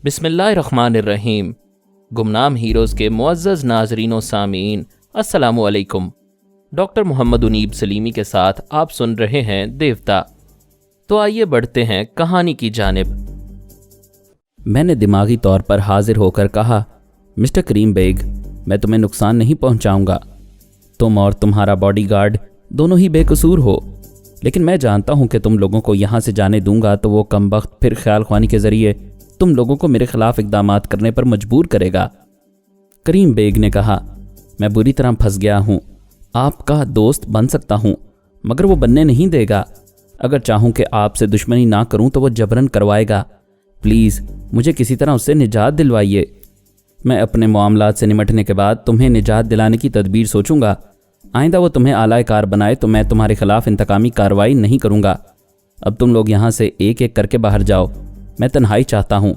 بسم اللہ الرحمن الرحیم۔ گمنام ہیروز کے معزز ناظرین و سامعین، السلام علیکم۔ ڈاکٹر محمد اونیب سلیمی کے ساتھ آپ سن رہے ہیں دیوتا۔ تو آئیے بڑھتے ہیں کہانی کی جانب۔ میں نے دماغی طور پر حاضر ہو کر کہا، مسٹر کریم بیگ، میں تمہیں نقصان نہیں پہنچاؤں گا۔ تم اور تمہارا باڈی گارڈ دونوں ہی بے قصور ہو، لیکن میں جانتا ہوں کہ تم لوگوں کو یہاں سے جانے دوں گا تو وہ کمبخت پھر خیال خوانی کے ذریعے تم لوگوں کو میرے خلاف اقدامات کرنے پر مجبور کرے گا۔ کریم بیگ نے کہا، میں بری طرح پھنس گیا ہوں۔ آپ کا دوست بن سکتا ہوں مگر وہ بننے نہیں دے گا۔ اگر چاہوں کہ آپ سے دشمنی نہ کروں تو وہ جبرن کروائے گا۔ پلیز مجھے کسی طرح اس سے نجات دلوائیے۔ میں اپنے معاملات سے نمٹنے کے بعد تمہیں نجات دلانے کی تدبیر سوچوں گا۔ آئندہ وہ تمہیں اعلی کار بنائے تو میں تمہارے خلاف انتقامی کارروائی نہیں کروں گا۔ اب تم لوگ یہاں سے ایک ایک کر کے باہر جاؤ، میں تنہائی چاہتا ہوں۔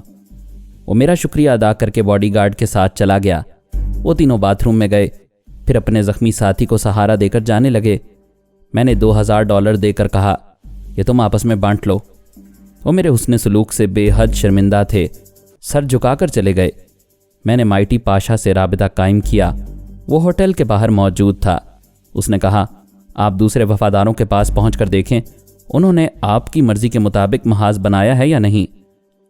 وہ میرا شکریہ ادا کر کے باڈی گارڈ کے ساتھ چلا گیا۔ وہ تینوں باتھ روم میں گئے، پھر اپنے زخمی ساتھی کو سہارا دے کر جانے لگے۔ میں نے $2000 دے کر کہا، یہ تم آپس میں بانٹ لو۔ وہ میرے حسن سلوک سے بے حد شرمندہ تھے، سر جھکا کر چلے گئے۔ میں نے مائٹی پاشا سے رابطہ قائم کیا، وہ ہوٹل کے باہر موجود تھا۔ اس نے کہا، آپ دوسرے وفاداروں کے پاس پہنچ کر دیکھیں انہوں نے آپ کی مرضی کے مطابق محاذ بنایا ہے یا نہیں۔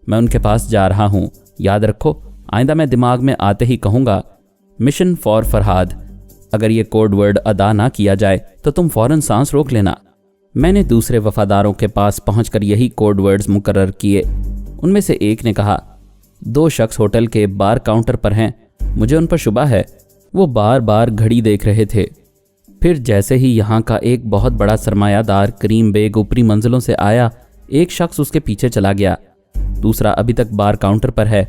میں ان کے پاس جا رہا ہوں، یاد رکھو آئندہ میں دماغ میں آتے ہی کہوں گا مشن فار فرہاد۔ اگر یہ کوڈ ورڈ ادا نہ کیا جائے تو تم فوراً سانس روک لینا۔ میں نے دوسرے وفاداروں کے پاس پہنچ کر یہی کوڈ ورڈز مقرر کیے۔ ان میں سے ایک نے کہا، 2 شخص ہوٹل کے بار کاؤنٹر پر ہیں، مجھے ان پر شبہ ہے۔ وہ بار بار گھڑی دیکھ رہے تھے۔ پھر جیسے ہی یہاں کا ایک بہت بڑا سرمایہ دار کریم بیگ اوپری منزلوں سے آیا، ایک شخص اس کے پیچھے چلا گیا، دوسرا ابھی تک بار کاؤنٹر پر ہے۔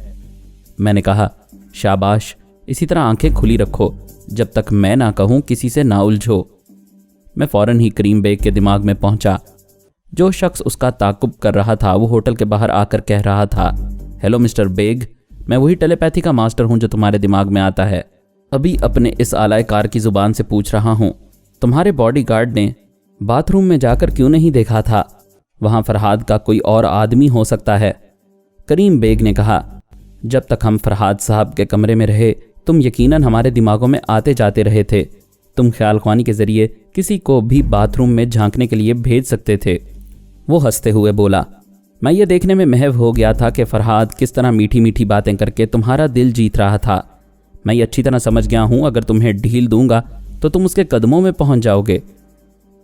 میں نے کہا، شاباش، اسی طرح آنکھیں کھلی رکھو، جب تک میں نہ کہوں کسی سے نہ الجھو۔ میں فوراً ہی کریم بیگ کے دماغ میں پہنچا۔ جو شخص اس کا تعاقب کر رہا تھا وہ ہوٹل کے باہر آ کر کہہ رہا تھا، ہیلو مسٹر بیگ، میں وہی ٹیلی پیتھی کا ماسٹر ہوں جو تمہارے دماغ میں آتا ہے۔ ابھی اپنے اس اعلی کار کی زبان سے پوچھ رہا ہوں، تمہارے باڈی گارڈ نے باتھ روم میں جا کر کیوں نہیں دیکھا تھا؟ وہاں فرہاد کا کوئی اور آدمی ہو سکتا ہے۔ کریم بیگ نے کہا، جب تک ہم فرہاد صاحب کے کمرے میں رہے تم یقیناً ہمارے دماغوں میں آتے جاتے رہے تھے۔ تم خیال خوانی کے ذریعے کسی کو بھی باتھ روم میں جھانکنے کے لیے بھیج سکتے تھے۔ وہ ہنستے ہوئے بولا، میں یہ دیکھنے میں محو ہو گیا تھا کہ فرہاد کس طرح میٹھی میٹھی باتیں کر کے تمہارا دل جیت رہا تھا۔ میں یہ اچھی طرح سمجھ گیا ہوں اگر تمہیں ڈھیل دوں گا تو تم اس کے قدموں میں پہنچ جاؤ گے۔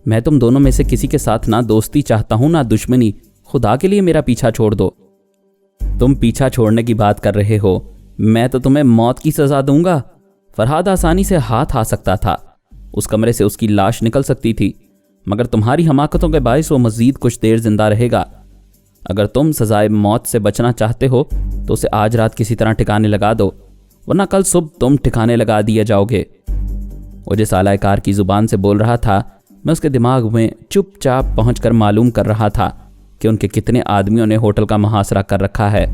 میں تم دونوں میں سے کسی کے ساتھ نہ دوستی چاہتا ہوں نہ دشمنی، خدا کے لیے میرا پیچھا چھوڑ دو۔ تم پیچھا چھوڑنے کی بات کر رہے ہو، میں تو تمہیں موت کی سزا دوں گا۔ فرہاد آسانی سے ہاتھ آ سکتا تھا، اس کمرے سے اس کی لاش نکل سکتی تھی، مگر تمہاری حماقتوں کے باعث وہ مزید کچھ دیر زندہ رہے گا۔ اگر تم سزائے موت سے بچنا چاہتے ہو تو اسے آج رات کسی طرح ٹھکانے لگا دو، ورنہ کل صبح تم ٹھکانے لگا دیے جاؤ گے۔ وہ جس اعلی کار کی زبان سے بول رہا تھا، میں اس کے دماغ میں چپ چاپ پہنچ کر معلوم کر رہا تھا کہ ان کے کتنے آدمیوں نے ہوٹل کا محاصرہ کر رکھا ہے،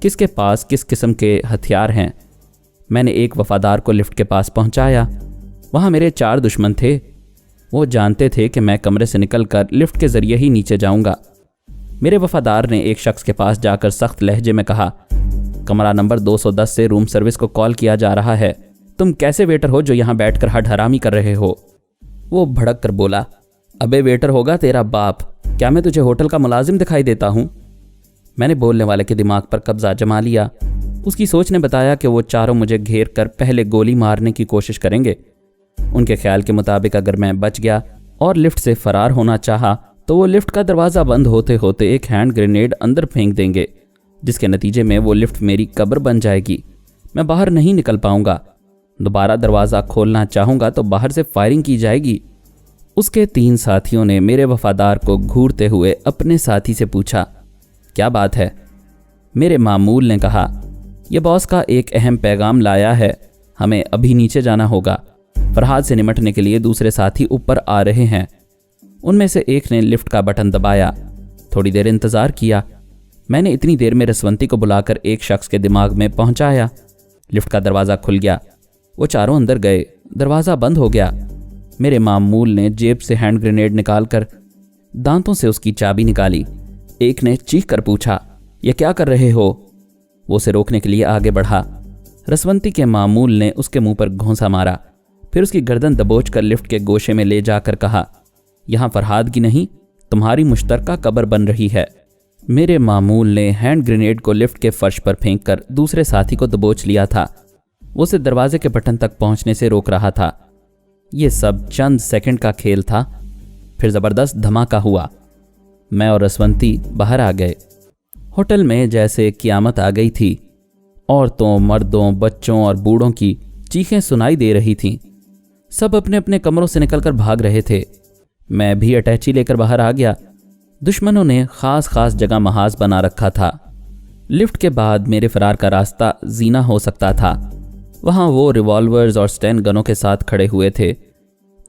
کس کے پاس کس قسم کے ہتھیار ہیں۔ میں نے ایک وفادار کو لفٹ کے پاس پہنچایا، وہاں میرے 4 دشمن تھے۔ وہ جانتے تھے کہ میں کمرے سے نکل کر لفٹ کے ذریعے ہی نیچے جاؤں گا۔ میرے وفادار نے ایک شخص کے پاس جا کر سخت لہجے میں کہا، کمرہ نمبر 210 سے روم سروس کو کال کیا جا رہا ہے، تم کیسے ویٹر ہو جو یہاں بیٹھ کر ہٹ حرامی کر رہے ہو؟ وہ بھڑک کر بولا، ابے ویٹر ہوگا تیرا باپ، کیا میں تجھے ہوٹل کا ملازم دکھائی دیتا ہوں؟ میں نے بولنے والے کے دماغ پر قبضہ جما لیا۔ اس کی سوچ نے بتایا کہ وہ چاروں مجھے گھیر کر پہلے گولی مارنے کی کوشش کریں گے۔ ان کے خیال کے مطابق اگر میں بچ گیا اور لفٹ سے فرار ہونا چاہا تو وہ لفٹ کا دروازہ بند ہوتے ہوتے ایک ہینڈ گرینیڈ اندر پھینک دیں گے، جس کے نتیجے میں وہ لفٹ میری قبر بن جائے گی، میں باہر نہیں نکل پاؤں گا۔ دوبارہ دروازہ کھولنا چاہوں گا تو باہر سے فائرنگ کی جائے گی۔ اس کے 3 ساتھیوں نے میرے وفادار کو گھورتے ہوئے اپنے ساتھی سے پوچھا، کیا بات ہے؟ میرے معمول نے کہا، یہ باس کا ایک اہم پیغام لایا ہے، ہمیں ابھی نیچے جانا ہوگا۔ فرہاد سے نمٹنے کے لیے دوسرے ساتھی اوپر آ رہے ہیں۔ ان میں سے ایک نے لفٹ کا بٹن دبایا، تھوڑی دیر انتظار کیا۔ میں نے اتنی دیر میں رسونتی کو بلا کر ایک شخص کے دماغ میں پہنچایا۔ لفٹ کا دروازہ کھل گیا، وہ چاروں اندر گئے، دروازہ بند ہو گیا۔ میرے معمول نے جیب سے ہینڈ گرینیڈ نکال کر دانتوں سے اس کی چابی نکالی۔ ایک نے چیخ کر پوچھا، یہ کیا کر رہے ہو؟ وہ اسے روکنے کے لیے آگے بڑھا۔ رسونتی کے معمول نے اس کے منہ پر گھونسا مارا، پھر اس کی گردن دبوچ کر لفٹ کے گوشے میں لے جا کر کہا، یہاں فرہاد کی نہیں تمہاری مشترکہ قبر بن رہی ہے۔ میرے معمول نے ہینڈ گرینیڈ کو لفٹ کے فرش پر پھینک کر دوسرے ساتھی کو دبوچ لیا تھا۔ وہ اسے دروازے کے بٹن تک پہنچنے سے روک رہا تھا۔ یہ سب چند سیکنڈ کا کھیل تھا، پھر زبردست دھماکہ ہوا۔ میں اور رسونتی باہر آ گئے۔ ہوٹل میں جیسے قیامت آ گئی تھی۔ عورتوں، مردوں، بچوں اور بوڑھوں کی چیخیں سنائی دے رہی تھیں۔ سب اپنے اپنے کمروں سے نکل کر بھاگ رہے تھے۔ میں بھی اٹیچی لے کر باہر آ گیا۔ دشمنوں نے خاص جگہ محاذ بنا رکھا تھا۔ لفٹ کے بعد میرے فرار کا راستہ زینا ہو سکتا تھا۔ وہاں وہ ریوالورز اور سٹین گنوں کے ساتھ کھڑے ہوئے تھے۔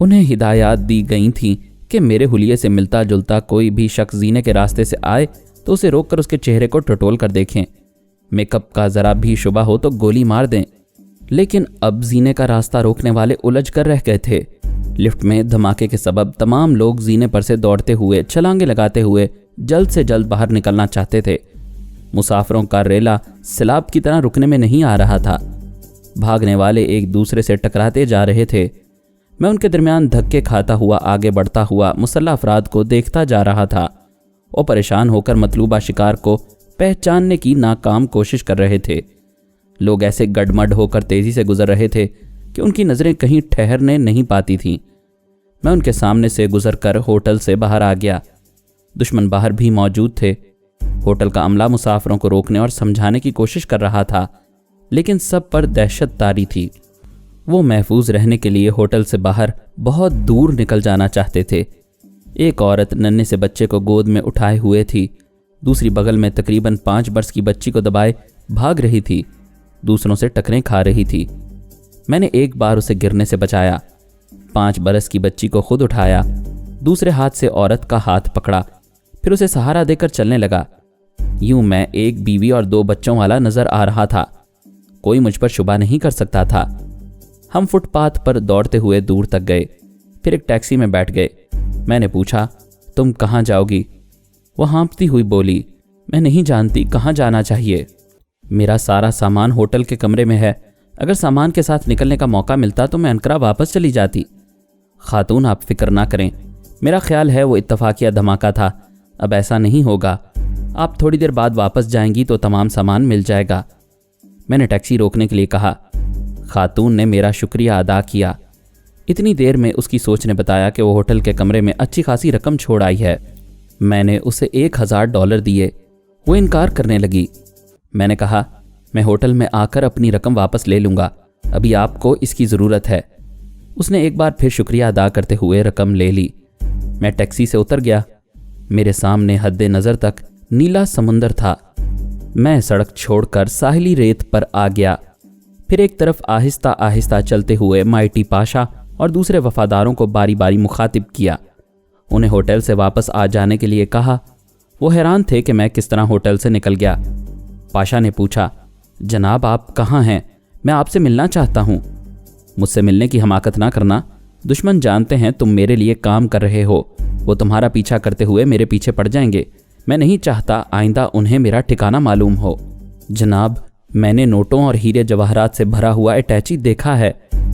انہیں ہدایات دی گئی تھیں کہ میرے حلیے سے ملتا جلتا کوئی بھی شخص زینے کے راستے سے آئے تو اسے روک کر اس کے چہرے کو ٹٹول کر دیکھیں۔ میک اپ کا ذرا بھی شبہ ہو تو گولی مار دیں۔ لیکن اب زینے کا راستہ روکنے والے الجھ کر رہ گئے تھے۔ لفٹ میں دھماکے کے سبب تمام لوگ زینے پر سے دوڑتے ہوئے، چھلانگیں لگاتے ہوئے جلد سے جلد باہر نکلنا چاہتے تھے۔ مسافروں کا ریلا سیلاب کی طرح رکنے میں نہیں آ رہا تھا۔ بھاگنے والے ایک دوسرے سے ٹکراتے جا رہے تھے۔ میں ان کے درمیان دھکے کھاتا ہوا آگے بڑھتا ہوا مسلح افراد کو دیکھتا جا رہا تھا۔ وہ پریشان ہو کر مطلوبہ شکار کو پہچاننے کی ناکام کوشش کر رہے تھے۔ لوگ ایسے گڈمڈ ہو کر تیزی سے گزر رہے تھے کہ ان کی نظریں کہیں ٹھہرنے نہیں پاتی تھیں۔ میں ان کے سامنے سے گزر کر ہوٹل سے باہر آ گیا۔ دشمن باہر بھی موجود تھے۔ ہوٹل کا عملہ مسافروں کو روکنے اور سمجھانے کی کوشش کر رہا تھا، لیکن سب پر دہشت طاری تھی۔ وہ محفوظ رہنے کے لیے ہوٹل سے باہر بہت دور نکل جانا چاہتے تھے۔ ایک عورت ننھے سے بچے کو گود میں اٹھائے ہوئے تھی، دوسری بغل میں تقریباً 5 برس کی بچی کو دبائے بھاگ رہی تھی، دوسروں سے ٹکریں کھا رہی تھی۔ میں نے ایک بار اسے گرنے سے بچایا، 5 برس کی بچی کو خود اٹھایا، دوسرے ہاتھ سے عورت کا ہاتھ پکڑا، پھر اسے سہارا دے کر چلنے لگا۔ یوں میں ایک بیوی اور 2 بچوں والا نظر آ رہا تھا۔ کوئی مجھ پر شبہ نہیں کر سکتا تھا۔ ہم فٹ پاتھ پر دوڑتے ہوئے دور تک گئے، پھر ایک ٹیکسی میں بیٹھ گئے۔ میں نے پوچھا، تم کہاں جاؤ گی؟ وہ ہانپتی ہوئی بولی، میں نہیں جانتی کہاں جانا چاہیے۔ میرا سارا سامان ہوٹل کے کمرے میں ہے، اگر سامان کے ساتھ نکلنے کا موقع ملتا تو میں انقرہ واپس چلی جاتی۔ خاتون آپ فکر نہ کریں، میرا خیال ہے وہ اتفاقیہ دھماکہ تھا، اب ایسا نہیں ہوگا۔ آپ تھوڑی دیر بعد واپس جائیں گی تو تمام سامان مل جائے گا۔ میں نے ٹیکسی روکنے کے لیے کہا۔ خاتون نے میرا شکریہ ادا کیا۔ اتنی دیر میں اس کی سوچ نے بتایا کہ وہ ہوٹل کے کمرے میں اچھی خاصی رقم چھوڑ آئی ہے۔ میں نے اسے $1000 دیے۔ وہ انکار کرنے لگی۔ میں نے کہا، میں ہوٹل میں آ کر اپنی رقم واپس لے لوں گا، ابھی آپ کو اس کی ضرورت ہے۔ اس نے ایک بار پھر شکریہ ادا کرتے ہوئے رقم لے لی۔ میں ٹیکسی سے اتر گیا۔ میرے سامنے حد نظر تک نیلا سمندر تھا۔ میں سڑک چھوڑ کر ساحلی ریت پر آ گیا، پھر ایک طرف آہستہ آہستہ چلتے ہوئے مائٹی پاشا اور دوسرے وفاداروں کو باری باری مخاطب کیا۔ انہیں ہوٹل سے واپس آ جانے کے لیے کہا۔ وہ حیران تھے کہ میں کس طرح ہوٹل سے نکل گیا۔ پاشا نے پوچھا، جناب آپ کہاں ہیں؟ میں آپ سے ملنا چاہتا ہوں۔ مجھ سے ملنے کی حماقت نہ کرنا، دشمن جانتے ہیں تم میرے لیے کام کر رہے ہو، وہ تمہارا پیچھا کرتے ہوئے میرے پیچھے پڑ جائیں گے۔ میں نہیں چاہتا آئندہ انہیں میرا ٹھکانہ معلوم ہو۔ جناب، میں نے نوٹوں اور ہیرے جواہرات سے بھرا ہوا اٹیچی دیکھا ہے،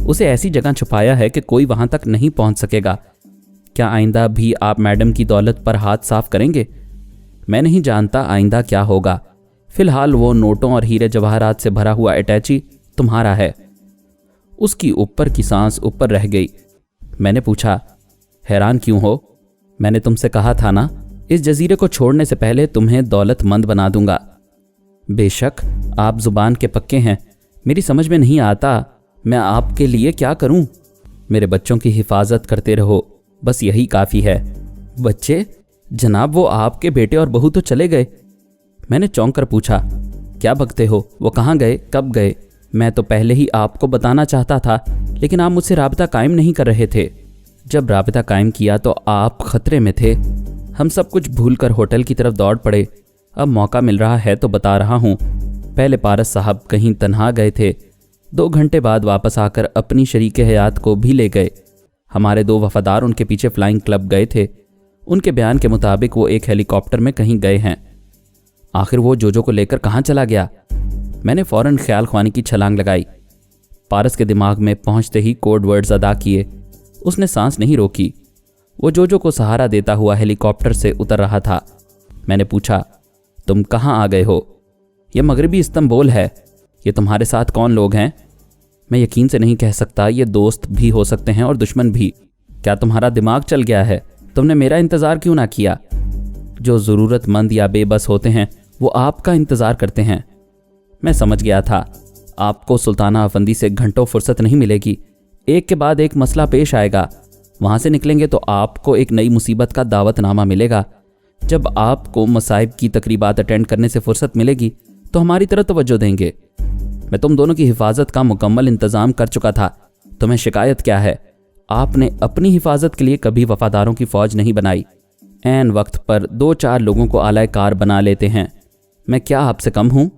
اسے ایسی جگہ چھپایا ہے کہ کوئی وہاں تک نہیں پہنچ سکے گا۔ کیا آئندہ بھی آپ میڈم کی دولت پر ہاتھ صاف کریں گے؟ میں نہیں جانتا آئندہ کیا ہوگا، فی الحال وہ نوٹوں اور ہیرے جواہرات سے بھرا ہوا اٹیچی تمہارا ہے۔ اس کی اوپر کی سانس اوپر رہ گئی۔ میں نے پوچھا، حیران کیوں ہو؟ میں نے تم سے کہا تھا نا، اس جزیرے کو چھوڑنے سے پہلے تمہیں دولت مند بنا دوں گا۔ بے شک آپ زبان کے پکے ہیں، میری سمجھ میں نہیں آتا میں آپ کے لیے کیا کروں۔ میرے بچوں کی حفاظت کرتے رہو، بس یہی کافی ہے۔ بچے؟ جناب وہ آپ کے بیٹے اور بہو تو چلے گئے۔ میں نے چونک کر پوچھا، کیا بکتے ہو؟ وہ کہاں گئے؟ کب گئے؟ میں تو پہلے ہی آپ کو بتانا چاہتا تھا، لیکن آپ مجھ سے رابطہ قائم نہیں کر رہے تھے۔ جب رابطہ قائم کیا تو آپ خطرے میں تھے۔ ہم سب کچھ بھول کر ہوٹل کی طرف دوڑ پڑے۔ اب موقع مل رہا ہے تو بتا رہا ہوں، پہلے پارس صاحب کہیں تنہا گئے تھے، 2 گھنٹے بعد واپس آ کر اپنی شریک حیات کو بھی لے گئے۔ ہمارے 2 وفادار ان کے پیچھے فلائنگ کلب گئے تھے۔ ان کے بیان کے مطابق وہ ایک ہیلی کاپٹر میں کہیں گئے ہیں۔ آخر وہ جو کو لے کر کہاں چلا گیا؟ میں نے فوراً خیال خوانی کی چھلانگ لگائی۔ پارس کے دماغ میں پہنچتے ہی کوڈ ورڈز ادا کیے۔ اس نے سانس نہیں روکی۔ وہ جو کو سہارا دیتا ہوا ہیلی کاپٹر سے اتر رہا تھا۔ میں نے پوچھا، تم کہاں آ گئے ہو؟ یہ مغربی استنبول ہے۔ یہ تمہارے ساتھ کون لوگ ہیں؟ میں یقین سے نہیں کہہ سکتا، یہ دوست بھی ہو سکتے ہیں اور دشمن بھی۔ کیا تمہارا دماغ چل گیا ہے؟ تم نے میرا انتظار کیوں نہ کیا؟ جو ضرورت مند یا بے بس ہوتے ہیں وہ آپ کا انتظار کرتے ہیں۔ میں سمجھ گیا تھا آپ کو سلطانہ افندی سے گھنٹوں فرصت نہیں ملے گی۔ ایک کے بعد ایک مسئلہ پیش آئے گا، وہاں سے نکلیں گے تو آپ کو ایک نئی مصیبت کا دعوت نامہ ملے گا۔ جب آپ کو مصائب کی تقریبات اٹینڈ کرنے سے فرصت ملے گی تو ہماری طرف توجہ دیں گے۔ میں تم دونوں کی حفاظت کا مکمل انتظام کر چکا تھا۔ تمہیں شکایت کیا ہے؟ آپ نے اپنی حفاظت کے لیے کبھی وفاداروں کی فوج نہیں بنائی۔ عین وقت پر 2-4 لوگوں کو اعلی کار بنا لیتے ہیں۔ میں کیا آپ سے کم ہوں؟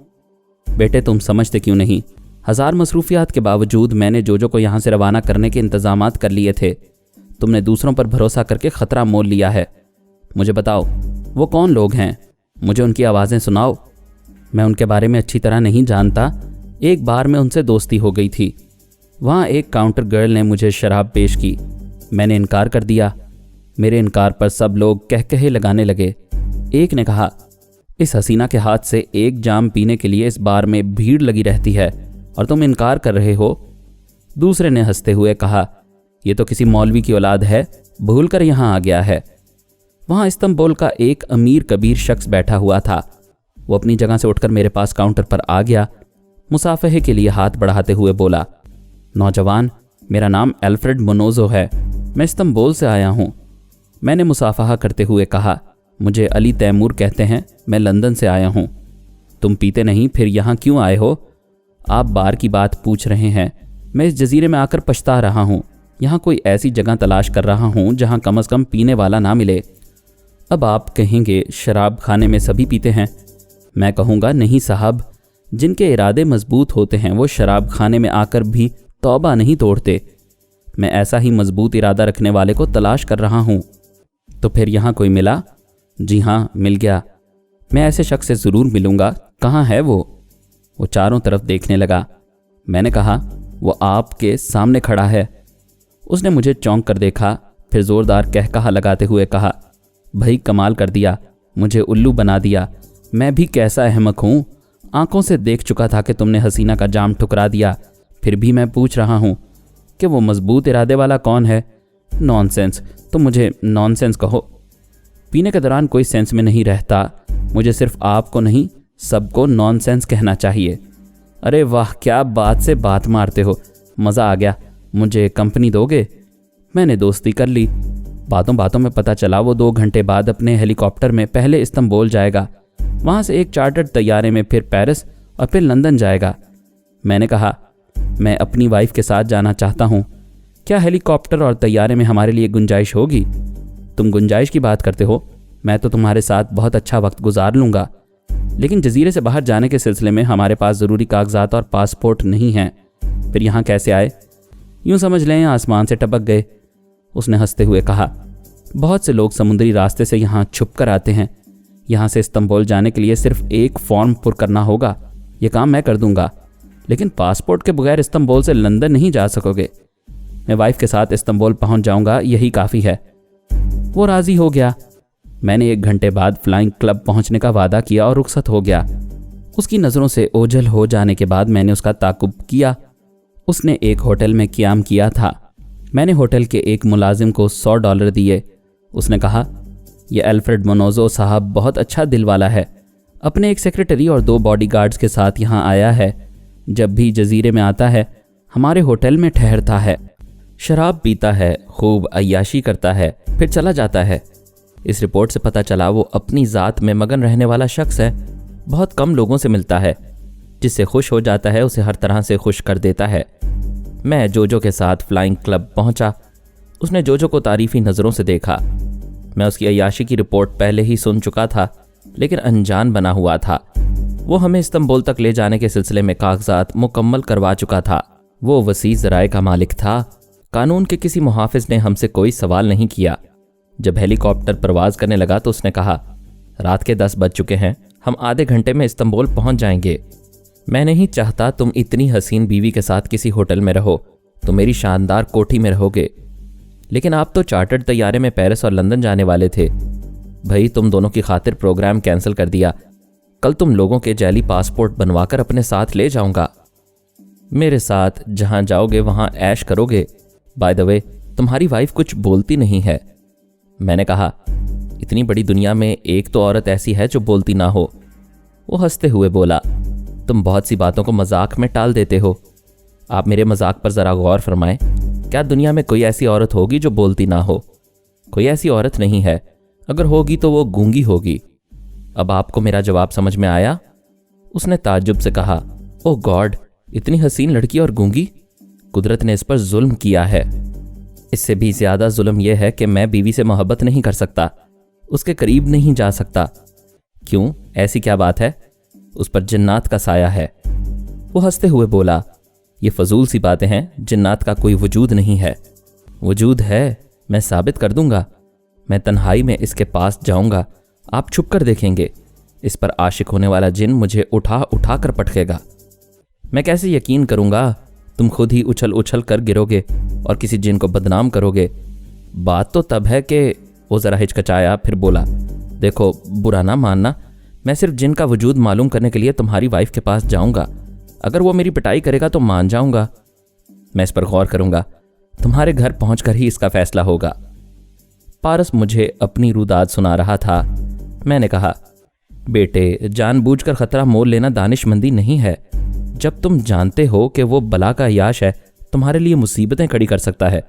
بیٹے تم سمجھتے کیوں نہیں؟ 1000 مصروفیات کے باوجود میں نے جو کو یہاں سے روانہ کرنے کے انتظامات کر لیے تھے۔ تم نے دوسروں پر بھروسہ کر کے خطرہ مول لیا ہے۔ مجھے بتاؤ وہ کون لوگ ہیں؟ مجھے ان کی آوازیں سناؤ۔ میں ان کے بارے میں اچھی طرح نہیں جانتا۔ ایک بار میں ان سے دوستی ہو گئی تھی۔ وہاں ایک کاؤنٹر گرل نے مجھے شراب پیش کی۔ میں نے انکار کر دیا۔ میرے انکار پر سب لوگ کہکہے لگانے لگے۔ ایک نے کہا، اس حسینہ کے ہاتھ سے ایک جام پینے کے لیے اس بار میں بھیڑ لگی رہتی ہے اور تم انکار کر رہے ہو۔ دوسرے نے ہنستے ہوئے کہا، یہ تو کسی مولوی کی اولاد ہے، بھول کر یہاں آ گیا ہے۔ وہاں استنبول کا ایک امیر کبیر شخص بیٹھا ہوا تھا۔ وہ اپنی جگہ سے اٹھ کر میرے پاس کاؤنٹر پر آ گیا۔ مصافحے کے لیے ہاتھ بڑھاتے ہوئے بولا، نوجوان، میرا نام الفریڈ منوزو ہے، میں استنبول سے آیا ہوں۔ میں نے مصافحہ کرتے ہوئے کہا، مجھے علی تیمور کہتے ہیں، میں لندن سے آیا ہوں۔ تم پیتے نہیں، پھر یہاں کیوں آئے ہو؟ آپ بار کی بات پوچھ رہے ہیں۔ میں اس جزیرے میں آ کر پچھتا رہا ہوں۔ یہاں کوئی ایسی جگہ تلاش کر رہا ہوں جہاں کم از کم پینے والا نہ ملے۔ اب آپ کہیں گے شراب خانے میں سبھی پیتے ہیں۔ میں کہوں گا نہیں صاحب، جن کے ارادے مضبوط ہوتے ہیں وہ شراب خانے میں آ کر بھی توبہ نہیں توڑتے۔ میں ایسا ہی مضبوط ارادہ رکھنے والے کو تلاش کر رہا ہوں۔ تو پھر یہاں کوئی ملا؟ جی ہاں، مل گیا۔ میں ایسے شخص سے ضرور ملوں گا۔ کہاں ہے وہ؟ وہ چاروں طرف دیکھنے لگا۔ میں نے کہا، وہ آپ کے سامنے کھڑا ہے۔ اس نے مجھے چونک کر دیکھا، پھر زوردار کہا لگاتے ہوئے کہا، بھائی کمال کر دیا، مجھے الو بنا دیا۔ میں بھی کیسا احمق ہوں، آنکھوں سے دیکھ چکا تھا کہ تم نے حسینہ کا جام ٹھکرا دیا، پھر بھی میں پوچھ رہا ہوں کہ وہ مضبوط ارادے والا کون ہے؟ نان سینس، تم مجھے نان سینس کہو۔ پینے کے دوران کوئی سینس میں نہیں رہتا، مجھے صرف آپ کو نہیں سب کو نان سینس کہنا چاہیے۔ ارے واہ، کیا بات سے بات مارتے ہو، مزہ آ گیا۔ مجھے کمپنی دو گے؟ میں نے دوستی کر لی۔ باتوں باتوں میں پتہ چلا وہ 2 گھنٹے بعد اپنے ہیلی کاپٹر میں پہلے استنبول جائے گا، وہاں سے ایک چارٹرڈ طیارے میں پھر پیرس اور پھر لندن جائے گا۔ میں نے کہا، میں اپنی وائف کے ساتھ جانا چاہتا ہوں، کیا ہیلی کاپٹر اور طیارے میں ہمارے لیے گنجائش ہوگی؟ تم گنجائش کی بات کرتے ہو، میں تو تمہارے ساتھ بہت اچھا وقت گزار لوں گا، لیکن جزیرے سے باہر جانے کے سلسلے میں ہمارے پاس ضروری کاغذات اور پاسپورٹ نہیں ہیں۔ پھر یہاں کیسے آئے؟ یوں سمجھ لیں آسمان سے ٹپک گئے۔ اس نے ہنستے ہوئے کہا، بہت سے لوگ سمندری راستے سے یہاں چھپ کر آتے ہیں۔ یہاں سے استنبول جانے کے لیے صرف ایک فارم پر کرنا ہوگا، یہ کام میں کر دوں گا، لیکن پاسپورٹ کے بغیر استنبول سے لندن نہیں جا سکو گے۔ میں وائف کے ساتھ استنبول پہنچ جاؤں گا، یہی کافی ہے۔ وہ راضی ہو گیا۔ میں نے 1 گھنٹے بعد فلائنگ کلب پہنچنے کا وعدہ کیا اور رخصت ہو گیا۔ اس کی نظروں سے اوجھل ہو جانے کے بعد میں نے اس کا تعاقب کیا۔ اس نے ایک ہوٹل میں قیام کیا تھا۔ میں نے ہوٹل کے ایک ملازم کو $100 دیے۔ اس نے کہا، یہ الفریڈ منوزو صاحب بہت اچھا دل والا ہے، اپنے ایک سیکریٹری اور 2 باڈی گارڈز کے ساتھ یہاں آیا ہے۔ جب بھی جزیرے میں آتا ہے ہمارے ہوٹل میں ٹھہرتا ہے، شراب پیتا ہے، خوب عیاشی کرتا ہے، پھر چلا جاتا ہے۔ اس رپورٹ سے پتہ چلا وہ اپنی ذات میں مگن رہنے والا شخص ہے، بہت کم لوگوں سے ملتا ہے، جس سے خوش ہو جاتا ہے اسے ہر طرح سے خوش کر دیتا ہے۔ میں جو کے ساتھ فلائنگ کلب پہنچا۔ اس نے جو کو تعریفی نظروں سے دیکھا۔ میں اس کی عیاشی کی رپورٹ پہلے ہی سن چکا تھا، لیکن انجان بنا ہوا تھا۔ وہ ہمیں استنبول تک لے جانے کے سلسلے میں کاغذات مکمل کروا چکا تھا۔ وہ وسیع ذرائع کا مالک تھا۔ قانون کے کسی محافظ نے ہم سے کوئی سوال نہیں کیا۔ جب ہیلی کاپٹر پرواز کرنے لگا تو اس نے کہا، رات کے 10 بج چکے ہیں، ہم آدھے گھنٹے میں استنبول پہنچ جائیں گے۔ میں نہیں چاہتا تم اتنی حسین بیوی کے ساتھ کسی ہوٹل میں رہو، تم میری شاندار کوٹھی میں رہو گے، لیکن آپ تو چارٹرڈ طیارے میں پیرس اور لندن جانے والے تھے۔ بھائی تم دونوں کی خاطر پروگرام کینسل کر دیا، کل تم لوگوں کے جعلی پاسپورٹ بنوا کر اپنے ساتھ لے جاؤں گا۔ میرے ساتھ جہاں جاؤ گے وہاں عیش کرو گے۔ بائی دا وے تمہاری وائف کچھ بولتی نہیں ہے۔ میں نے کہا اتنی بڑی دنیا میں ایک تو عورت ایسی ہے جو بولتی نہ ہو۔ وہ ہنستے ہوئے بولا تم بہت سی باتوں کو مذاق میں ٹال دیتے ہو، آپ میرے مذاق پر ذرا غور فرمائیں۔ کیا دنیا میں کوئی ایسی عورت ہوگی جو بولتی نہ ہو؟ کوئی ایسی عورت نہیں ہے، اگر ہوگی تو وہ گونگی ہوگی۔ اب آپ کو میرا جواب سمجھ میں آیا؟ اس نے تعجب سے کہا اوہ گاڈ، اتنی حسین لڑکی اور گونگی؟ قدرت نے اس پر ظلم کیا ہے۔ اس سے بھی زیادہ ظلم یہ ہے کہ میں بیوی سے محبت نہیں کر سکتا، اس کے قریب نہیں جا سکتا۔ کیوں؟ ایسی کیا بات ہے؟ اس پر جنات کا سایہ ہے۔ وہ ہنستے ہوئے بولا یہ فضول سی باتیں ہیں، جنات کا کوئی وجود نہیں ہے۔ وجود ہے، میں ثابت کر دوں گا۔ میں تنہائی میں اس کے پاس جاؤں گا، آپ چھپ کر دیکھیں گے، اس پر عاشق ہونے والا جن مجھے اٹھا اٹھا کر پٹکے گا۔ میں کیسے یقین کروں گا؟ تم خود ہی اچھل اچھل کر گرو گے اور کسی جن کو بدنام کرو گے۔ بات تو تب ہے کہ وہ ذرا ہچکچایا، پھر بولا دیکھو برا نہ ماننا، میں صرف جن کا وجود معلوم کرنے کے لیے تمہاری وائف کے پاس جاؤں گا۔ اگر وہ میری پٹائی کرے گا تو مان جاؤں گا، میں اس پر غور کروں گا، تمہارے گھر پہنچ کر ہی اس کا فیصلہ ہوگا۔ پارس مجھے اپنی روداد سنا رہا تھا۔ میں نے کہا بیٹے جان بوجھ کر خطرہ مول لینا دانش مندی نہیں ہے۔ جب تم جانتے ہو کہ وہ بلا کا عیاش ہے، تمہارے لیے مصیبتیں کھڑی کر سکتا ہے،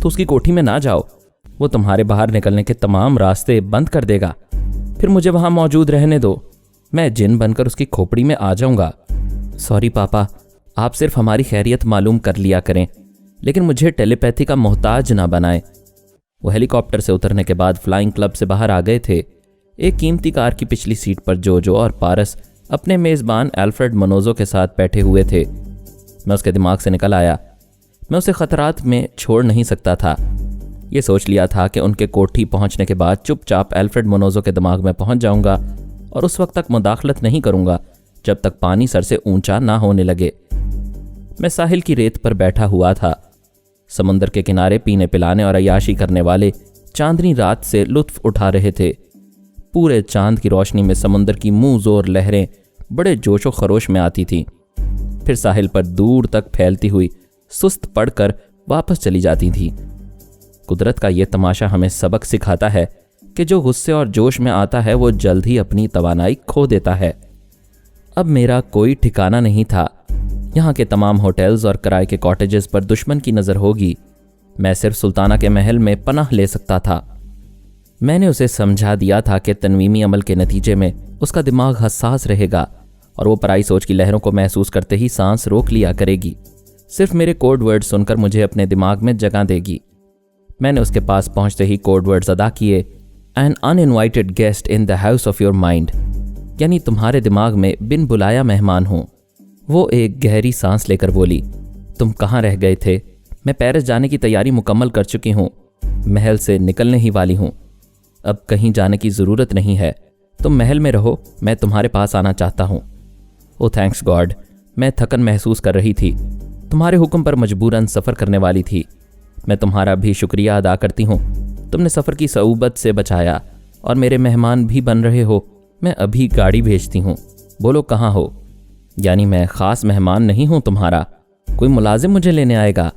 تو اس کی کوٹھی میں نہ جاؤ، وہ تمہارے باہر نکلنے کے تمام راستے بند کر دے گا۔ پھر مجھے وہاں موجود رہنے دو، میں جن بن کر اس کی کھوپڑی میں آ جاؤں گا۔ سوری پاپا، آپ صرف ہماری خیریت معلوم کر لیا کریں، لیکن مجھے ٹیلی پیتھی کا محتاج نہ بنائیں۔ وہ ہیلی کاپٹر سے اترنے کے بعد فلائنگ کلب سے باہر آ گئے تھے۔ ایک قیمتی کار کی پچھلی سیٹ پر جو اور پارس اپنے میزبان الفریڈ منوزو کے ساتھ بیٹھے ہوئے تھے۔ میں اس کے دماغ سے نکل آیا، میں اسے خطرات میں چھوڑ نہیں سکتا تھا۔ یہ سوچ لیا تھا کہ ان کے کوٹھی پہنچنے کے بعد چپ چاپ الفریڈ منوزو کے دماغ میں پہنچ جاؤں گا اور اس وقت تک مداخلت نہیں کروں گا جب تک پانی سر سے اونچا نہ ہونے لگے۔ میں ساحل کی ریت پر بیٹھا ہوا تھا۔ سمندر کے کنارے پینے پلانے اور عیاشی کرنے والے چاندنی رات سے لطف اٹھا رہے تھے۔ پورے چاند کی روشنی میں سمندر کی منہ زور لہریں بڑے جوش و خروش میں آتی تھیں، پھر ساحل پر دور تک پھیلتی ہوئی سست پڑ کر واپس چلی جاتی تھیں۔ قدرت کا یہ تماشا ہمیں سبق سکھاتا ہے کہ جو غصے اور جوش میں آتا ہے وہ جلد ہی اپنی توانائی کھو دیتا ہے۔ اب میرا کوئی ٹھکانہ نہیں تھا۔ یہاں کے تمام ہوٹلز اور کرائے کے کاٹیجز پر دشمن کی نظر ہوگی۔ میں صرف سلطانہ کے محل میں پناہ لے سکتا تھا۔ میں نے اسے سمجھا دیا تھا کہ تنویمی عمل کے نتیجے میں اس کا دماغ حساس رہے گا اور وہ پرائی سوچ کی لہروں کو محسوس کرتے ہی سانس روک لیا کرے گی، صرف میرے کوڈ ورڈ سن کر مجھے اپنے دماغ میں جگہ دے گی۔ میں نے اس کے پاس پہنچتے ہی کوڈ ورڈز ادا کیے، an uninvited guest in the house of your mind، یعنی تمہارے دماغ میں بن بلایا مہمان ہوں۔ وہ ایک گہری سانس لے کر بولی تم کہاں رہ گئے تھے؟ میں پیرس جانے کی تیاری مکمل کر چکی ہوں، محل سے نکلنے ہی والی ہوں، اب کہیں جانے کی ضرورت نہیں ہے، تم محل میں رہو، میں تمہارے پاس آنا چاہتا ہوں۔ او تھینکس گاڈ، میں تھکن محسوس کر رہی تھی، تمہارے حکم پر مجبوراً سفر کرنے والی تھی۔ میں تمہارا بھی شکریہ ادا کرتی ہوں، تم نے سفر کی صعوبت سے بچایا اور میرے مہمان بھی بن رہے ہو۔ میں ابھی گاڑی بھیجتی ہوں، بولو کہاں ہو؟ یعنی میں خاص مہمان نہیں ہوں تمہارا، کوئی ملازم مجھے لینے آئے گا؟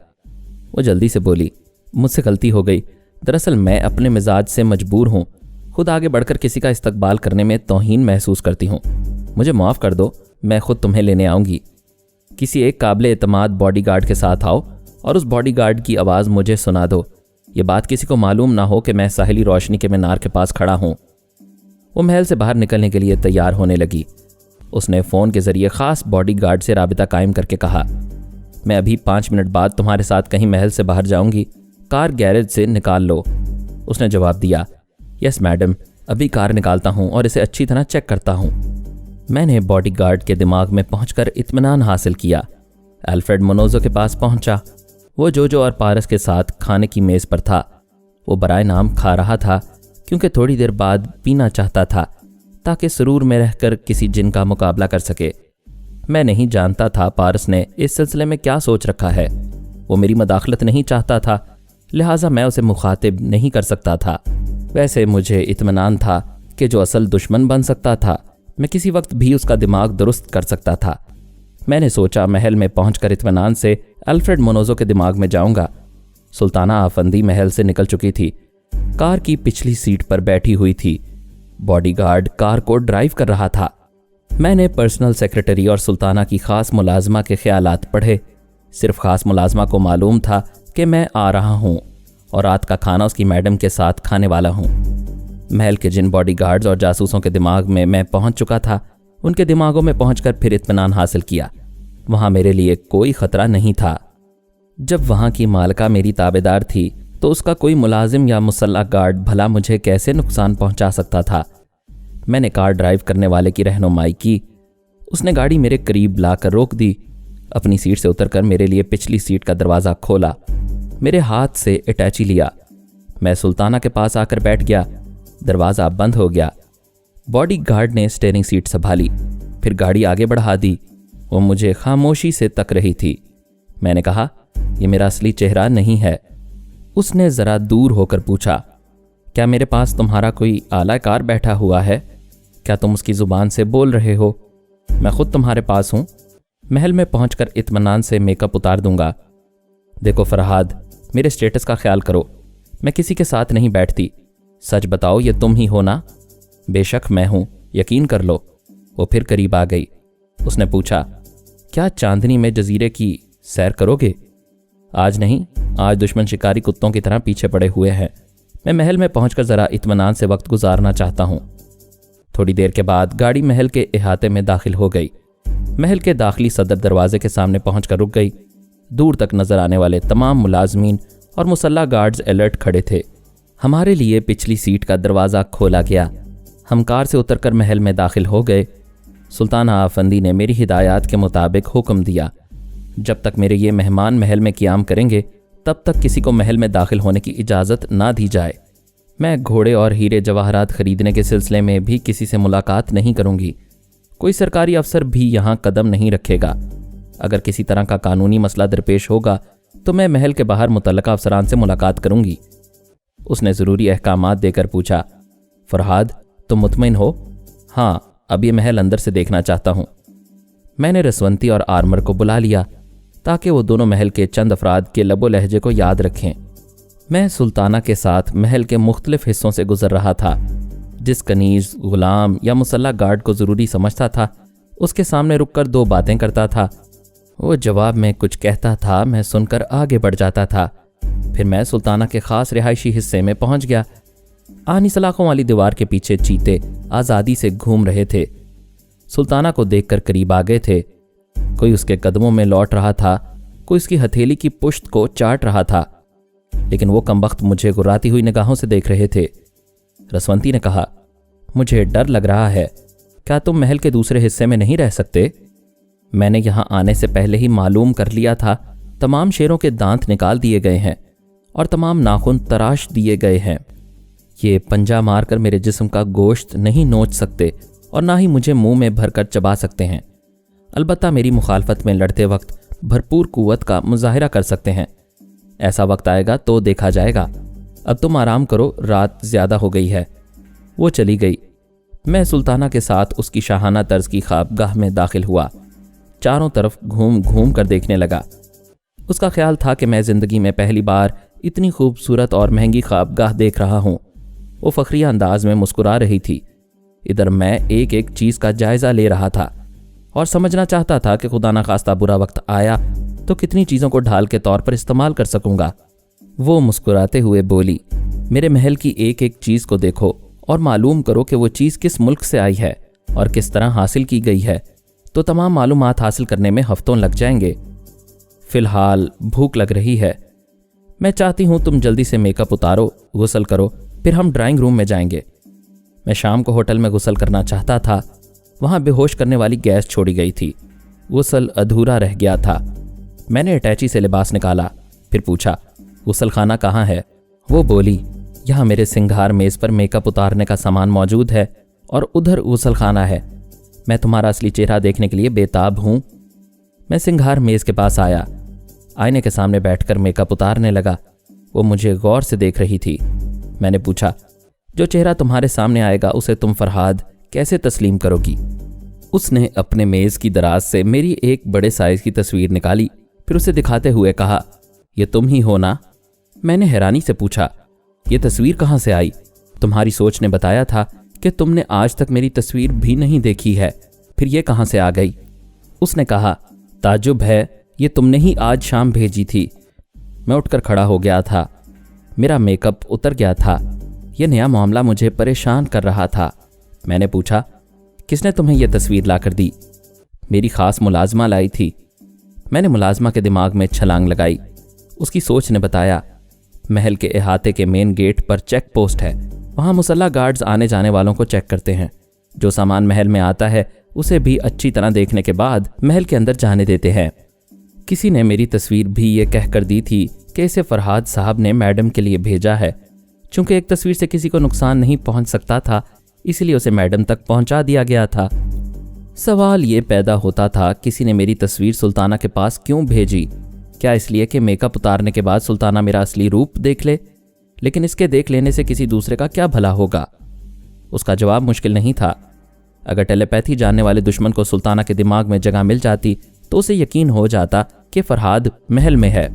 وہ جلدی سے بولی مجھ سے غلطی ہو گئی، دراصل میں اپنے مزاج سے مجبور ہوں، خود آگے بڑھ کر کسی کا استقبال کرنے میں توہین محسوس کرتی ہوں، مجھے معاف کر دو، میں خود تمہیں لینے آؤں گی۔ کسی ایک قابل اعتماد باڈی گارڈ کے ساتھ آؤ اور اس باڈی گارڈ کی آواز مجھے سنا دو، یہ بات کسی کو معلوم نہ ہو کہ میں ساحلی روشنی کے مینار کے پاس کھڑا ہوں۔ وہ محل سے باہر نکلنے کے لیے تیار ہونے لگی۔ اس نے فون کے ذریعے خاص باڈی گارڈ سے رابطہ قائم کر کے کہا میں ابھی 5 منٹ بعد تمہارے ساتھ کہیں محل سے باہر جاؤں گی، کار گیرج سے نکال لو۔ اس نے جواب دیا یس میڈم، ابھی کار نکالتا ہوں اور اسے اچھی طرح چیک کرتا ہوں۔ میں نے باڈی گارڈ کے دماغ میں پہنچ کر اطمینان حاصل کیا۔ الفریڈ منوزو کے پاس پہنچا، وہ جو اور پارس کے ساتھ کھانے کی میز پر تھا۔ وہ برائے نام کھا رہا تھا کیونکہ تھوڑی دیر بعد پینا چاہتا تھا تاکہ سرور میں رہ کر کسی جن کا مقابلہ کر سکے۔ میں نہیں جانتا تھا پارس نے اس سلسلے میں کیا سوچ رکھا ہے۔ وہ میری مداخلت نہیں چاہتا تھا، لہٰذا میں اسے مخاطب نہیں کر سکتا تھا۔ ویسے مجھے اطمینان تھا کہ جو اصل دشمن بن سکتا تھا میں کسی وقت بھی اس کا دماغ درست کر سکتا تھا۔ میں نے سوچا محل میں پہنچ کر اطمینان سے الفریڈ منوزو کے دماغ میں جاؤں گا۔ سلطانہ آفندی محل سے نکل چکی تھی، کار کی پچھلی سیٹ پر بیٹھی ہوئی تھی۔ باڈی گارڈ کار کو ڈرائیو کر رہا تھا۔ میں نے پرسنل سیکرٹری اور سلطانہ کی خاص ملازمہ کے خیالات پڑھے۔ صرف خاص ملازمہ کو معلوم تھا کہ میں آ رہا ہوں اور رات کا کھانا اس کی میڈم کے ساتھ کھانے والا ہوں۔ محل کے جن باڈی گارڈز اور جاسوسوں کے دماغ میں پہنچ چکا تھا، ان کے دماغوں میں پہنچ کر پھر اطمینان حاصل کیا۔ وہاں میرے لیے کوئی خطرہ نہیں تھا۔ جب وہاں کی مالکہ میری تابعدار تھی تو اس کا کوئی ملازم یا مسلح گارڈ بھلا مجھے کیسے نقصان پہنچا سکتا تھا؟ میں نے کار ڈرائیو کرنے والے کی رہنمائی کی۔ اس نے گاڑی میرے قریب لا کر روک دی۔ اپنی سیٹ سے اتر کر میرے لیے پچھلی سیٹ کا دروازہ کھولا۔ میرے ہاتھ سے اٹیچی لیا۔ میں سلطانہ کے پاس آ کر بیٹھ گیا۔ دروازہ بند ہو گیا۔ باڈی گارڈ نے اسٹیئرنگ سیٹ سنبھالی، پھر گاڑی آگے بڑھا دی۔ وہ مجھے خاموشی سے تک رہی تھی۔ میں نے کہا، یہ میرا اصلی چہرہ نہیں ہے۔ اس نے ذرا دور ہو کر پوچھا، کیا میرے پاس تمہارا کوئی اعلی کار بیٹھا ہوا ہے؟ کیا تم اس کی زبان سے بول رہے ہو؟ میں خود تمہارے پاس ہوں۔ محل میں پہنچ کر اطمینان سے میک اپ اتار دوں گا۔ دیکھو فرہاد، میرے اسٹیٹس کا خیال کرو۔ میں کسی کے ساتھ نہیں بیٹھتی۔ سچ بتاؤ، یہ تم ہی ہو نا؟ بے شک میں ہوں، یقین کر لو۔ وہ پھر قریب آ گئی۔ اس نے پوچھا، کیا چاندنی میں جزیرے کی سیر کرو گے؟ آج نہیں، آج دشمن شکاری کتوں کی طرح پیچھے پڑے ہوئے ہیں۔ میں محل میں پہنچ کر ذرا اطمینان سے وقت گزارنا چاہتا ہوں۔ تھوڑی دیر کے بعد گاڑی محل کے احاطے میں داخل ہو گئی۔ محل کے داخلی صدر دروازے کے سامنے پہنچ کر رک گئی۔ دور تک نظر آنے والے تمام ملازمین اور مسلح گارڈز الرٹ کھڑے تھے۔ ہمارے لیے پچھلی سیٹ کا دروازہ کھولا گیا۔ ہم کار سے اتر کر محل میں داخل ہو گئے۔ سلطانہ آفندی نے میری ہدایات کے مطابق حکم دیا، جب تک میرے یہ مہمان محل میں قیام کریں گے تب تک کسی کو محل میں داخل ہونے کی اجازت نہ دی جائے۔ میں گھوڑے اور ہیرے جواہرات خریدنے کے سلسلے میں بھی کسی سے ملاقات نہیں کروں گی۔ کوئی سرکاری افسر بھی یہاں قدم نہیں رکھے گا۔ اگر کسی طرح کا قانونی مسئلہ درپیش ہوگا تو میں محل کے باہر متعلقہ افسران سے ملاقات کروں گی۔ اس نے ضروری احکامات دے کر پوچھا، فرہاد، تم مطمئن ہو؟ ہاں، اب یہ محل اندر سے دیکھنا چاہتا ہوں۔ میں نے رسونتی اور آرمر کو بلا لیا تاکہ وہ دونوں محل کے چند افراد کے لب و لہجے کو یاد رکھیں۔ میں سلطانہ کے ساتھ محل کے مختلف حصوں سے گزر رہا تھا۔ جس کنیز، غلام یا مسلح گارڈ کو ضروری سمجھتا تھا اس کے سامنے رک کر دو باتیں کرتا تھا۔ وہ جواب میں کچھ کہتا تھا، میں سن کر آگے بڑھ جاتا تھا۔ پھر میں سلطانہ کے خاص رہائشی حصے میں پہنچ گیا۔ آہنی سلاخوں والی دیوار کے پیچھے چیتے آزادی سے گھوم رہے تھے۔ سلطانہ کو دیکھ کر قریب آ گئے تھے۔ کوئی اس کے قدموں میں لوٹ رہا تھا، کوئی اس کی ہتھیلی کی پشت کو چاٹ رہا تھا، لیکن وہ کمبخت مجھے گراتی ہوئی نگاہوں سے دیکھ رہے تھے۔ رسونتی نے کہا، مجھے ڈر لگ رہا ہے، کیا تم محل کے دوسرے حصے میں نہیں رہ سکتے؟ میں نے یہاں آنے سے پہلے ہی معلوم کر لیا تھا، تمام شیروں کے دانت نکال دیے گئے ہیں اور تمام ناخن تراش دیے گئے ہیں۔ یہ پنجہ مار کر میرے جسم کا گوشت نہیں نوچ سکتے اور نہ ہی مجھے منہ میں بھر کر چبا سکتے ہیں، البتہ میری مخالفت میں لڑتے وقت بھرپور قوت کا مظاہرہ کر سکتے ہیں۔ ایسا وقت آئے گا تو دیکھا جائے گا۔ اب تم آرام کرو، رات زیادہ ہو گئی ہے۔ وہ چلی گئی۔ میں سلطانہ کے ساتھ اس کی شاہانہ طرز کی خوابگاہ میں داخل ہوا۔ چاروں طرف گھوم گھوم کر دیکھنے لگا۔ اس کا خیال تھا کہ میں زندگی میں پہلی بار اتنی خوبصورت اور مہنگی خوابگاہ دیکھ رہا ہوں۔ وہ فخریہ انداز میں مسکرا رہی تھی۔ ادھر میں ایک ایک چیز کا جائزہ لے رہا تھا اور سمجھنا چاہتا تھا کہ خدا نخواستہ برا وقت آیا تو کتنی چیزوں کو ڈھال کے طور پر استعمال کر سکوں گا۔ وہ مسکراتے ہوئے بولی، میرے محل کی ایک ایک چیز کو دیکھو اور معلوم کرو کہ وہ چیز کس ملک سے آئی ہے اور کس طرح حاصل کی گئی ہے، تو تمام معلومات حاصل کرنے میں ہفتوں لگ جائیں گے۔ فی الحال بھوک لگ رہی ہے۔ میں چاہتی ہوں تم جلدی سے میک اپ اتارو، غسل کرو، پھر ہم ڈرائنگ روم میں جائیں گے۔ میں شام کو ہوٹل میں غسل کرنا چاہتا تھا۔ وہاں بے ہوش کرنے والی گیس چھوڑی گئی تھی۔ غسل ادھورا رہ گیا تھا۔ میں نے اٹیچی سے لباس نکالا، پھر پوچھا، غسل خانہ کہاں ہے؟ وہ بولی، یہاں میرے سنگھار میز پر میک اپ اتارنے کا سامان موجود ہے اور ادھر غسل خانہ ہے۔ میں تمہارا اصلی چہرہ دیکھنے کے لیے بےتاب ہوں۔ میں سنگھار میز کے پاس آیا، آئینے کے سامنے بیٹھ کر میک اپ اتارنے لگا۔ وہ مجھے غور سے دیکھ رہی تھی۔ میں نے پوچھا، جو چہرہ تمہارے سامنے آئے گا اسے تم فرہاد کیسے تسلیم کرو گی؟ اس نے اپنے میز کی دراز سے میری ایک بڑے سائز کی تصویر نکالی، پھر اسے دکھاتے ہوئے کہا، یہ تم ہی ہو نا؟ میں نے حیرانی سے پوچھا، یہ تصویر کہاں سے آئی؟ تمہاری سوچ نے بتایا تھا کہ تم نے آج تک میری تصویر بھی نہیں دیکھی ہے، پھر یہ کہاں سے آ گئی؟ اس نے کہا، تعجب ہے، یہ تم نے ہی آج شام بھیجی تھی۔ میں اٹھ کر کھڑا ہو گیا تھا، میرا میک اپ اتر گیا تھا۔ یہ نیا معاملہ مجھے پریشان کر رہا تھا۔ میں نے پوچھا، کس نے تمہیں یہ تصویر لا کر دی؟ میری خاص ملازمہ لائی تھی۔ میں نے ملازمہ کے دماغ میں چھلانگ لگائی۔ اس کی سوچ نے بتایا، محل کے احاطے کے مین گیٹ پر چیک پوسٹ ہے، وہاں مسلح گارڈز آنے جانے والوں کو چیک کرتے ہیں۔ جو سامان محل میں آتا ہے اسے بھی اچھی طرح دیکھنے کے بعد محل کے اندر جانے دیتے ہیں۔ کسی نے میری تصویر بھی یہ کہہ کر دی تھی کہ اسے فرہاد صاحب نے میڈم کے لیے بھیجا ہے۔ چونکہ ایک تصویر سے کسی کو نقصان نہیں پہنچ سکتا تھا، اس لیے اسے میڈم تک پہنچا دیا گیا تھا۔ سوال یہ پیدا ہوتا تھا، کسی نے میری تصویر سلطانہ کے پاس کیوں بھیجی؟ کیا اس لیے کہ میک اپ اتارنے کے بعد سلطانہ میرا اصلی روپ دیکھ لے؟ لیکن اس کے دیکھ لینے سے کسی دوسرے کا کیا بھلا ہوگا؟ اس کا جواب مشکل نہیں تھا۔ اگر ٹیلی پیتھی جاننے والے دشمن کو سلطانہ کے دماغ میں جگہ مل جاتی تو اسے یقین ہو جاتا کہ فرہاد محل میں ہے،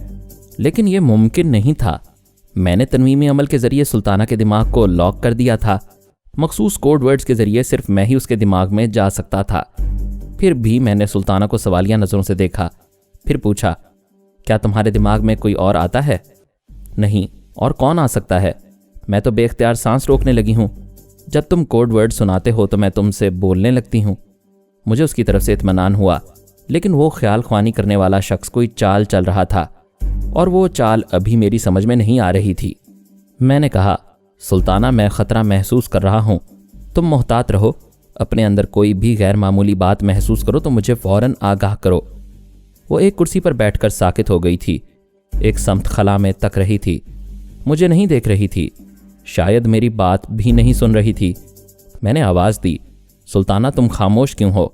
لیکن یہ ممکن نہیں تھا۔ میں نے تنویمی عمل کے ذریعے سلطانہ کے دماغ کو لاک کر دیا تھا۔ مخصوص کوڈ ورڈز کے ذریعے صرف میں ہی اس کے دماغ میں جا سکتا تھا۔ پھر بھی میں نے سلطانہ کو سوالیہ نظروں سے دیکھا، پھر پوچھا، کیا تمہارے دماغ میں کوئی اور آتا ہے؟ نہیں، اور کون آ سکتا ہے؟ میں تو بے اختیار سانس روکنے لگی ہوں۔ جب تم کوڈ ورڈ سناتے ہو تو میں تم سے بولنے لگتی ہوں۔ مجھے اس کی طرف سے اطمینان ہوا، لیکن وہ خیال خوانی کرنے والا شخص کوئی چال چل رہا تھا، اور وہ چال ابھی میری سمجھ میں نہیں آ رہی تھی۔ میں نے کہا، سلطانہ، میں خطرہ محسوس کر رہا ہوں، تم محتاط رہو۔ اپنے اندر کوئی بھی غیر معمولی بات محسوس کرو تو مجھے فوراً آگاہ کرو۔ وہ ایک کرسی پر بیٹھ کر ساکت ہو گئی تھی، ایک سمت خلا میں تک رہی تھی، مجھے نہیں دیکھ رہی تھی، شاید میری بات بھی نہیں سن رہی تھی۔ میں نے آواز دی، سلطانہ تم خاموش کیوں ہو؟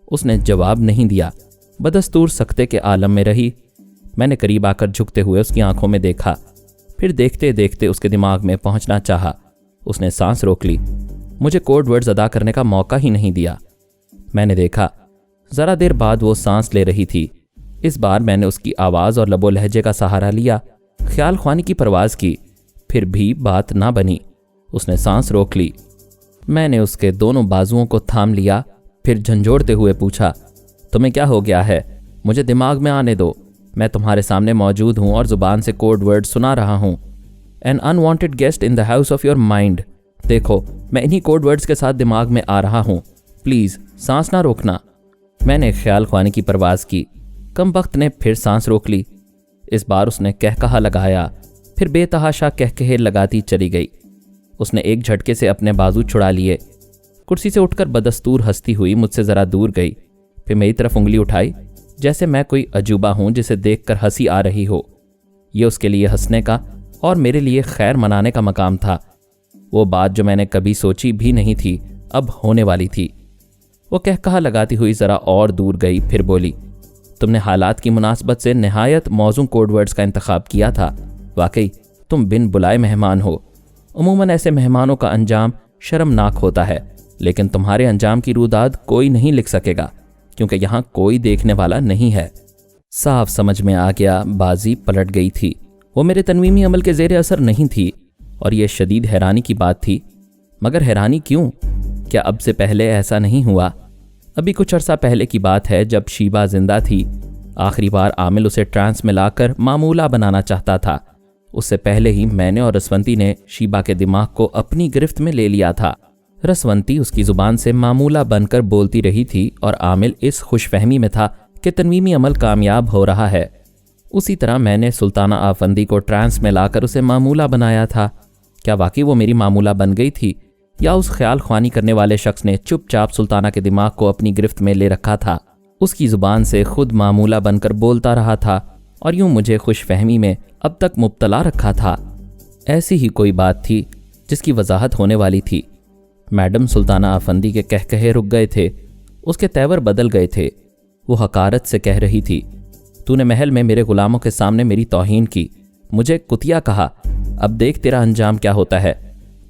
اس نے جواب نہیں دیا، بدستور سکتے کے عالم میں رہی۔ میں نے قریب آ کر جھکتے ہوئے اس کی آنکھوں میں دیکھا، پھر دیکھتے دیکھتے اس کے دماغ میں پہنچنا چاہا۔ اس نے سانس روک لی، مجھے کوڈ ورڈز ادا کرنے کا موقع ہی نہیں دیا۔ میں نے دیکھا، ذرا دیر بعد وہ سانس لے رہی تھی۔ اس بار میں نے اس کی آواز اور لب و لہجے کا سہارا لیا، خیال خوانی کی پرواز کی، پھر بھی بات نہ بنی۔ اس نے سانس روک لی۔ میں نے اس کے دونوں بازوؤں کو تھام لیا، پھر جھنجھوڑتے ہوئے پوچھا، تمہیں کیا ہو گیا ہے؟ مجھے دماغ میں آنے دو، میں تمہارے سامنے موجود ہوں اور زبان سے کوڈ ورڈ سنا رہا ہوں۔ An unwanted guest in the house of your mind۔ دیکھو، میں انہی کوڈ ورڈز کے ساتھ دماغ میں آ رہا ہوں، پلیز سانس نہ روکنا۔ میں نے خیال خوانی کی پرواز کی، کم وقت نے پھر سانس روک لی۔ اس بار اس نے کہا لگایا، پھر بے تحاشا کہے لگاتی چلی گئی۔ اس نے ایک جھٹکے سے اپنے بازو چھڑا لیے، کرسی سے اٹھ کر بدستور ہنستی ہوئی مجھ سے ذرا دور گئی، پھر میری طرف انگلی اٹھائی، جیسے میں کوئی عجوبہ ہوں جسے دیکھ کر ہنسی آ رہی ہو۔ یہ اس کے لیے ہنسنے کا اور میرے لیے خیر منانے کا مقام تھا۔ وہ بات جو میں نے کبھی سوچی بھی نہیں تھی اب ہونے والی تھی۔ وہ کہا لگاتی ہوئی ذرا اور دور گئی، پھر بولی، تم نے حالات کی مناسبت سے نہایت موزوں کوڈ ورڈز کا انتخاب کیا تھا۔ واقعی تم بن بلائے مہمان ہو۔ عموماً ایسے مہمانوں کا انجام شرمناک ہوتا ہے، لیکن تمہارے انجام کی روداد کوئی نہیں لکھ سکے گا، کیونکہ یہاں کوئی دیکھنے والا نہیں ہے۔ صاف سمجھ میں آ گیا، بازی پلٹ گئی تھی۔ وہ میرے تنویمی عمل کے زیر اثر نہیں تھی، اور یہ شدید حیرانی کی بات تھی۔ مگر حیرانی کیوں؟ کیا اب سے پہلے ایسا نہیں ہوا؟ ابھی کچھ عرصہ پہلے کی بات ہے، جب شیبہ زندہ تھی۔ آخری بار عامل اسے ٹرانس میں لا کر معمولہ بنانا چاہتا تھا۔ اس سے پہلے ہی میں نے اور رسونتی نے شیبہ کے دماغ کو اپنی گرفت میں لے لیا تھا۔ رسونتی اس کی زبان سے معمولہ بن کر بولتی رہی تھی، اور عامل اس خوش فہمی میں تھا کہ تنویمی عمل کامیاب ہو رہا ہے۔ اسی طرح میں نے سلطانہ آفندی کو ٹرانس میں لا کر اسے معمولہ بنایا تھا۔ کیا واقعی وہ میری معمولہ بن گئی تھی، یا اس خیال خوانی کرنے والے شخص نے چپ چاپ سلطانہ کے دماغ کو اپنی گرفت میں لے رکھا تھا، اس کی زبان سے خود معمولہ بن کر بولتا رہا تھا، اور یوں مجھے خوش فہمی میں اب تک مبتلا رکھا تھا؟ ایسی ہی کوئی بات تھی جس کی وضاحت ہونے والی تھی۔ میڈم سلطانہ آفندی کے کہے رک گئے تھے، اس کے تیور بدل گئے تھے۔ وہ حقارت سے کہہ رہی تھی، تو نے محل میں میرے غلاموں کے سامنے میری توہین کی، مجھے کتیا کہا، اب دیکھ تیرا انجام کیا ہوتا ہے،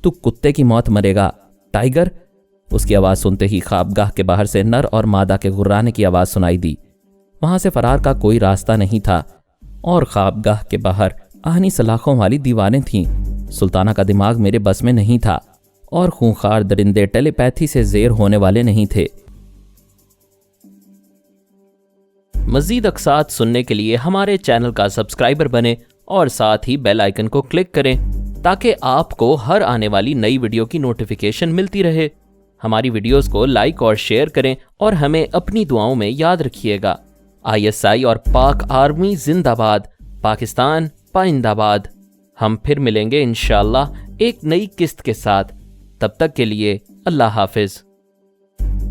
تو کتے کی موت مرے گا، ٹائیگر۔ اس کی آواز سنتے ہی خوابگاہ کے باہر سے نر اور مادہ کے غرانے کی آواز سنائی دی۔ وہاں سے فرار کا کوئی راستہ نہیں تھا، اور خوابگاہ کے باہر آہنی سلاخوں والی دیواریں تھیں۔ سلطانہ کا دماغ میرے بس میں نہیں تھا، اور خونخوار درندے ٹیلی پیتھی سے زیر ہونے والے نہیں تھے۔ مزید اقساط سننے کے لیے ہمارے چینل کا سبسکرائبر بنیں اور ساتھ ہی بیل آئیکن کو کلک کریں تاکہ آپ کو ہر آنے والی نئی ویڈیو کی نوٹیفیکیشن ملتی رہے۔ ہماری ویڈیوز کو لائک اور شیئر کریں اور ہمیں اپنی دعاؤں میں یاد رکھیے گا۔ ISI اور پاک آرمی زندہ باد، پاکستان پائندہ باد۔ ہم پھر ملیں گے انشاءاللہ ایک نئی قسط کے ساتھ، تب تک کے لیے اللہ حافظ۔